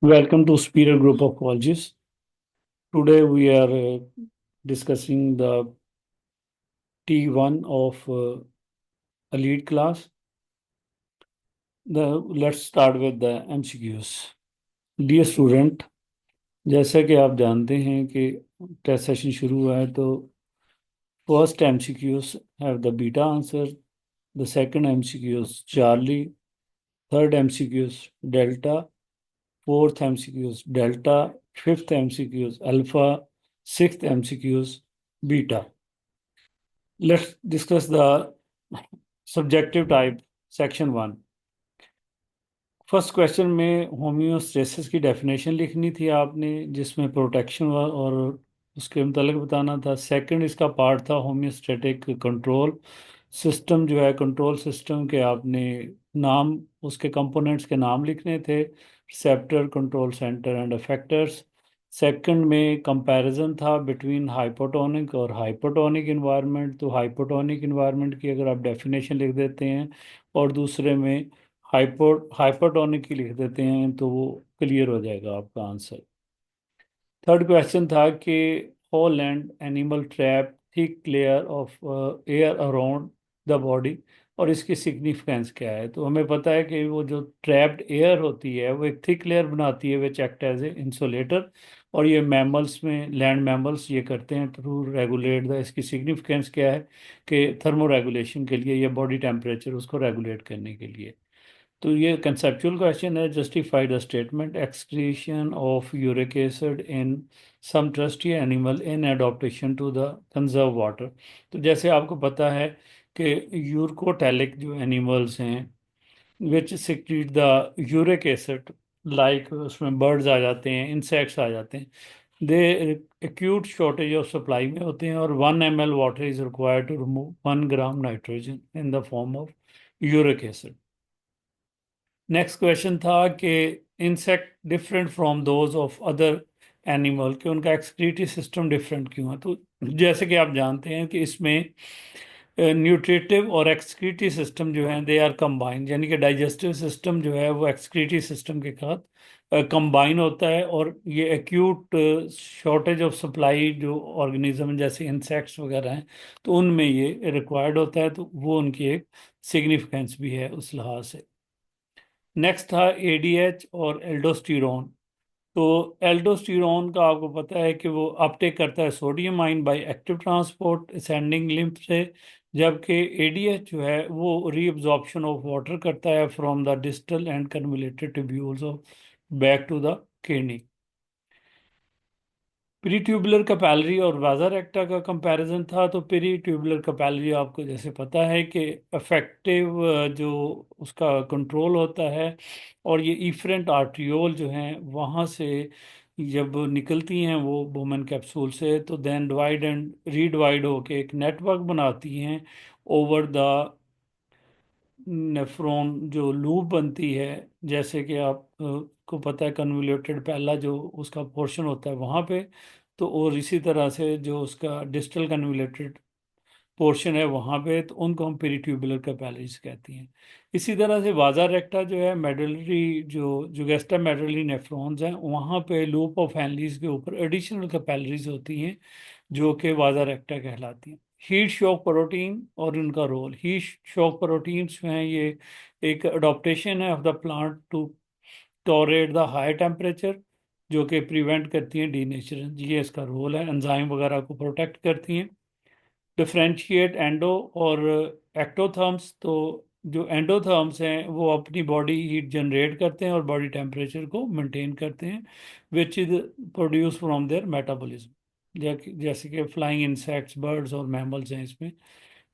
Welcome to Superior Group of Colleges. Today we are discussing the T1 of a lead class. Let's start with the MCQs. Dear student, जैसा कि आप जानते हैं कि test session शुरू हुआ है तो first MCQs have the beta answer, the second MCQs Charlie, third MCQs Delta, fourth MCQs Delta, fifth MCQs Alpha, sixth MCQs Beta. Let's discuss the subjective type, section 1. First question में homeostasis की definition लिखनी थी आपने, जिसमें protection और उसके मतलब बताना था। सेकंड इसका पार्ट था होम्योस्टेटिक कंट्रोल सिस्टम, जो है कंट्रोल सिस्टम के आपने नाम, उसके कंपोनेंट्स के नाम लिखने थे, receptor, control centre and effectors. Second में कंपैरिजन था बिटवीन हाइपोटोनिक और हाइपोटोनिक इन्वायरमेंट, तो हाइपोटोनिक इन्वायरमेंट की अगर आप डेफिनेशन लिख देते हैं और दूसरे में हाइपोटोनिक की लिख देते हैं तो वो क्लियर हो जाएगा आपका आंसर। थर्ड क्वेश्चन था कि hole and animal trap thick layer of air around the body, और इसकी सिग्निफिकेंस क्या है। तो हमें पता है कि वो जो ट्रैप्ड एयर होती है वो एक थिक लेयर बनाती है which act as a insulator, और ये मैमल्स में, लैंड मैमल्स ये करते हैं टू रेगुलेट द। इसकी सिग्निफिकेंस क्या है कि थर्मो रेगुलेशन के लिए या बॉडी टेम्परेचर उसको रेगुलेट करने के लिए। तो ये कंसेप्चुअल क्वेश्चन है। Justify the statement excretion of uric acid in some trusty animal in adaptation to the conserve water. तो जैसे आपको पता है कि यूरकोटैलिक जो एनिमल्स हैं which secrete the uric acid, like उसमें बर्ड्स आ जाते हैं, इंसेक्ट्स आ जाते हैं, they acute shortage of supply में होते हैं और 1 ml water is required to remove 1 gram nitrogen in the form of uric acid. Next question था कि insect different from those of other animal, कि उनका एक्सक्रीटरी सिस्टम डिफरेंट क्यों है। तो जैसे कि आप जानते हैं कि इसमें न्यूट्रिटिव और एक्सक्रीटरी सिस्टम जो है दे आर कंबाइंड, यानी कि डाइजेस्टिव सिस्टम जो है वो एक्सक्रीटरी सिस्टम के साथ कंबाइन होता है, और ये एक्यूट शॉर्टेज ऑफ सप्लाई जो ऑर्गेनिज्म जैसे इंसेक्ट्स वगैरह हैं तो उनमें ये रिक्वायर्ड होता है, तो वो उनकी एक सिग्निफिकेंस भी है उस लिहाज से। नेक्स्ट था एडीएच और एल्डोस्टिरोन। तो एल्डोस्टिरोन का आपको पता है कि वो अपटेक करता है sodium ion by active transport ascending lymph से, जबकि एडीएच जो है वो रीअब्जॉर्प्शन ऑफ वाटर करता है from the distal and convoluted tubules of back to the kidney. Pre tubular capillary और वाजा रेक्टा का कंपैरिजन था। तो प्री ट्यूबुलर कैपिलरी आपको जैसे पता है कि इफेक्टिव जो उसका कंट्रोल होता है, और ये इफरेंट आर्ट्रियोल जो हैं वहाँ से जब निकलती हैं वो वुमेन कैप्सूल से, तो देन डिवाइड एंड रीडिवाइड होके एक नेटवर्क बनाती हैं ओवर द नेफ्रॉन, जो लूप बनती है। जैसे कि आप को पता है कन्वोल्यूटेड पहला जो उसका पोर्शन होता है वहाँ पे, तो और इसी तरह से जो उसका डिस्टल कन्वोल्यूटेड पोर्शन है वहाँ पे, तो उनको हम पेरिट्यूबुलर कैपिलरीज कहती हैं। इसी तरह से वाजा रेक्टा जो है मेडलरी, जो जुगेस्टा मेडलरी नेफ्रॉन्स हैं वहाँ पे लूप ऑफ हैनलीज के ऊपर एडिशनल कैपिलरीज होती हैं जो कि वाजा रेक्टा कहलाती हैं। हीट शॉक प्रोटीन और उनका रोल। हीट शॉक प्रोटीन्स जो हैं ये एक अडोप्टेशन है of the plant to tolerate the high temperature, जो कि प्रिवेंट करती हैं डीनेचरेशन, ये इसका रोल है। एंजाइम वगैरह को प्रोटेक्ट करती हैं। डिफरेंशिएट एंडो और एक्टोथर्म्स। तो जो एंडोथर्म्स हैं वो अपनी बॉडी हीट जनरेट करते हैं और बॉडी टेम्परेचर को मेंटेन करते हैं, which is produce from their metabolism, जैसे कि फ्लाइंग इंसेक्ट्स, बर्ड्स और मैमल्स हैं इसमें।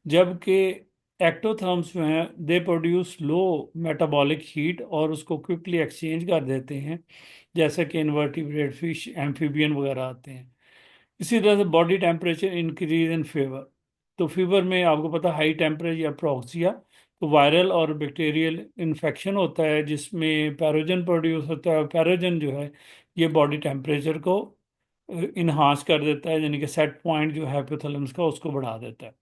जबकि एक्टोथर्म्स जो हैं they produce low metabolic heat और उसको क्विकली एक्सचेंज कर देते हैं, जैसे कि इन्वर्टिब्रेट फिश, एम्फीबियन वगैरह आते हैं। इसी तरह से body temperature increase in fever. तो फीवर में आपको पता हाई टेम्परेचर या प्रोक्सिया, तो वायरल और बैक्टीरियल इन्फेक्शन होता है जिसमें पैरोजन प्रोड्यूस होता है। पैरोजन जो है ये बॉडी टेम्परेचर को इन्हांस कर देता है, यानी कि सेट पॉइंट जो है हाइपोथैलेमस का उसको बढ़ा देता है।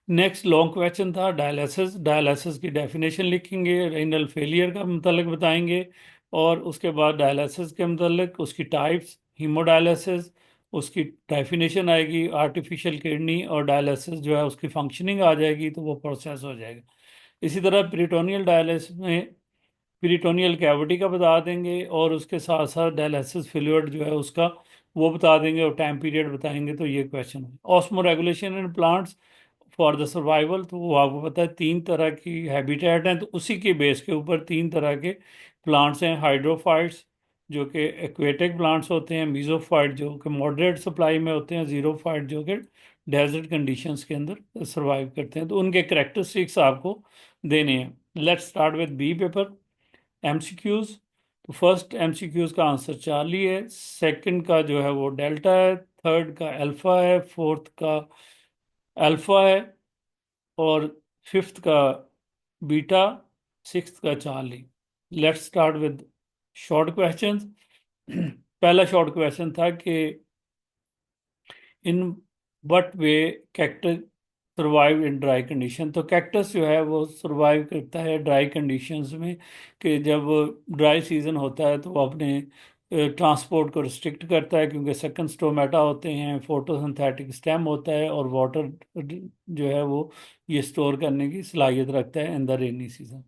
नेक्स्ट लॉन्ग क्वेश्चन था डायलिसिस। डायलिसिस की डेफिनेशन लिखेंगे, रेनल फेलियर का मतलब बताएंगे, और उसके बाद डायलिसिस के मतलब उसकी टाइप्स, हीमोडायलिसिस, उसकी डेफिनेशन आएगी, आर्टिफिशियल किडनी और डायलिसिस जो है उसकी फंक्शनिंग आ जाएगी, तो वो प्रोसेस हो जाएगा। इसी तरह पेरिटोनियल डायलिसिस में पेरिटोनियल कैविटी का बता देंगे, और उसके साथ साथ डायलिसिस फ्लूइड जो है उसका वो बता देंगे, और टाइम पीरियड बताएंगे। तो ये क्वेश्चन है। Osmo regulation in plants for the survival, तो वो आपको पता है 3 तरह की हैबिटेट हैं, तो उसी के बेस के ऊपर 3 तरह के प्लांट्स हैं। हाइड्रोफाइट्स जो कि एक्वेटिक प्लांट्स होते हैं, मीजोफाइट जो कि मॉडरेट सप्लाई में होते हैं, जीरोफाइट जो कि डेजर्ट कंडीशंस के अंदर सर्वाइव करते हैं। तो उनके करेक्टरिस्टिक्स आपको देने हैं। Let's start with B paper MCQs. तो फर्स्ट एमसीक्यूज का आंसर चार्ली है, सेकंड का जो है वो डेल्टा है, थर्ड का अल्फा है, फोर्थ का अल्फा है, और फिफ्थ का बीटा, सिक्स्थ का Charlie. Let's start with short questions. पहला शॉर्ट क्वेश्चन था कि in but way cactus survive in dry condition. तो कैक्टस जो है वो सर्वाइव करता है ड्राई कंडीशंस में, कि जब ड्राई सीजन होता है तो वो अपने ट्रांसपोर्ट को रिस्ट्रिक्ट करता है, क्योंकि सेकंड स्टोमेटा होते हैं, फोटोसिंथेटिक स्टेम होता है, और वाटर जो है वो ये स्टोर करने की सलाहियत रखता है in the rainy season.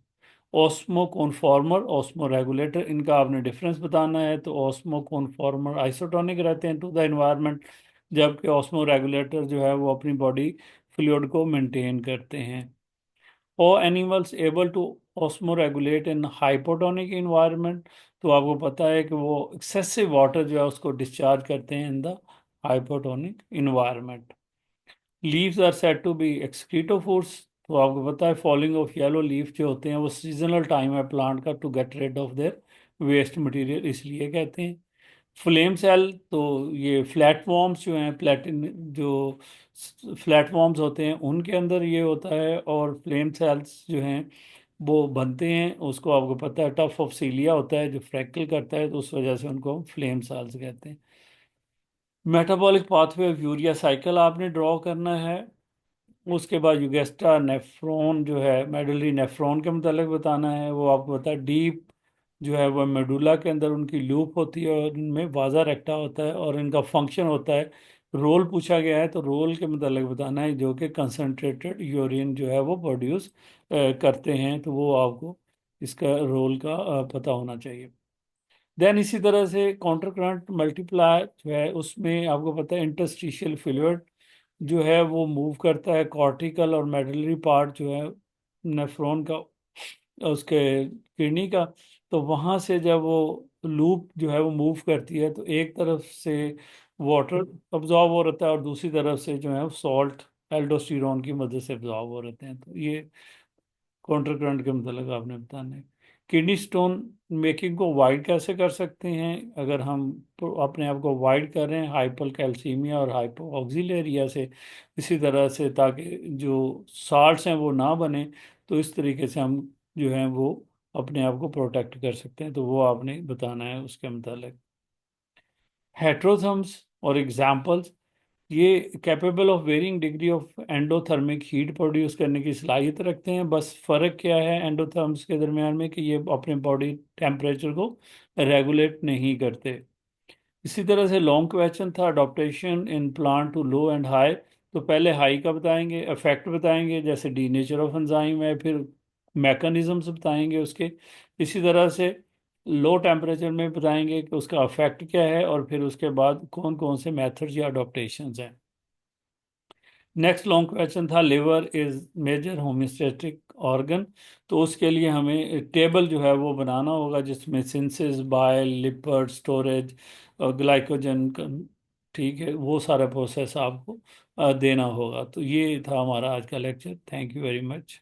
Osmo conformer, osmo regulator, इनका आपने डिफरेंस बताना है। तो ऑस्मो कॉन्फॉर्मर आइसोटोनिक रहते हैं टू द एनवायरनमेंट, जबकि ऑस्मो रेगुलेटर जो है वो अपनी बॉडी फ्लूइड को मेंटेन करते हैं। और animals able to osmoregulate in hypotonic environment, तो आपको पता है कि वो एक्सेसिव वाटर जो है उसको डिस्चार्ज करते हैं in the hypotonic environment. Leaves are said to be excretophores, तो आपको पता है फॉलिंग ऑफ येलो लीफ जो होते हैं वो सीजनल टाइम है प्लांट का to get rid of their waste material, इसलिए कहते हैं। फ्लेम सेल, तो ये फ्लैट वॉर्म्स जो हैं, प्लेटिन जो फ्लैट वॉर्म्स होते हैं उनके अंदर ये होता है, और फ्लेम सेल्स जो हैं वो बनते हैं, उसको आपको पता है टफ ऑफ सीलिया होता है जो फ्रैक्कल करता है, तो उस वजह से उनको हम फ्लेम सेल्स कहते हैं। Metabolic pathway of urea cycle आपने ड्रॉ करना है। उसके बाद युगेस्टा नेफ्रॉन जो है मेडुलरी नेफ्रॉन के मतलब बताना है। वो आपको पता है डीप जो है वो मेडुला के अंदर उनकी लूप होती है, और इनमें वाजा रेक्टा होता है, और इनका फंक्शन होता है। रोल पूछा गया है, तो रोल के मतलब बताना है, जो कि कंसनट्रेटेड यूरिन जो है वो प्रोड्यूस करते हैं, तो वो आपको इसका रोल का पता होना चाहिए। देन इसी तरह से काउंटर करंट मल्टीप्लाई जो है उसमें आपको पता है इंटरस्टिशियल फ्लूइड जो है वो मूव करता है कॉर्टिकल और मेडुलरी पार्ट जो है नेफ्रॉन का, उसके किडनी का। तो वहाँ से जब वो लूप जो है वो मूव करती है, तो एक तरफ से वाटर अब्जॉर्ब हो रहता है, और दूसरी तरफ से जो है सॉल्ट एल्डोस्टेरोन की मदद से अब्जॉर्ब हो रहते हैं। तो ये काउंटर करंट के मतलब आपने बताना है। किडनी स्टोन मेकिंग को वाइड कैसे कर सकते हैं, अगर हम अपने आप को वाइड कर रहे हैं हाइपर कैल्सीमिया और हाइपो ऑक्सीलेरिया से, इसी तरह से ताकि जो साल्ट्स हैं वो ना बने, तो इस तरीके से हम जो है वो अपने आप को प्रोटेक्ट कर सकते हैं। तो वो आपने बताना है उसके मतलब। हेट्रोथर्म्स और एग्जाम्पल्स, ये capable of varying degree of endothermic heat produce करने की सलाहियत रखते हैं। बस फ़र्क क्या है एंडोथर्म्स के दरमियान में, कि ये अपने बॉडी टेम्परेचर को रेगुलेट नहीं करते। इसी तरह से लॉन्ग क्वेश्चन था adaptation in plant to low and high. तो पहले हाई का बताएंगे, इफेक्ट बताएंगे, जैसे डी नेचर ऑफ एंजाइम है, फिर मैकेनिज्म्स बताएंगे उसके। इसी तरह से लो टेम्परेचर में बताएंगे कि उसका इफेक्ट क्या है, और फिर उसके बाद कौन कौन से मेथड्स या अडॉप्टेशंस हैं। नेक्स्ट लॉन्ग क्वेश्चन था liver is major homeostatic organ. तो उसके लिए हमें टेबल जो है वो बनाना होगा, जिसमें सिंथेसिस, बाइल, लिपिड स्टोरेज और ग्लाइकोजन, ठीक है, वो सारा प्रोसेस आपको देना होगा। तो ये था हमारा आज का lecture. Thank you very much.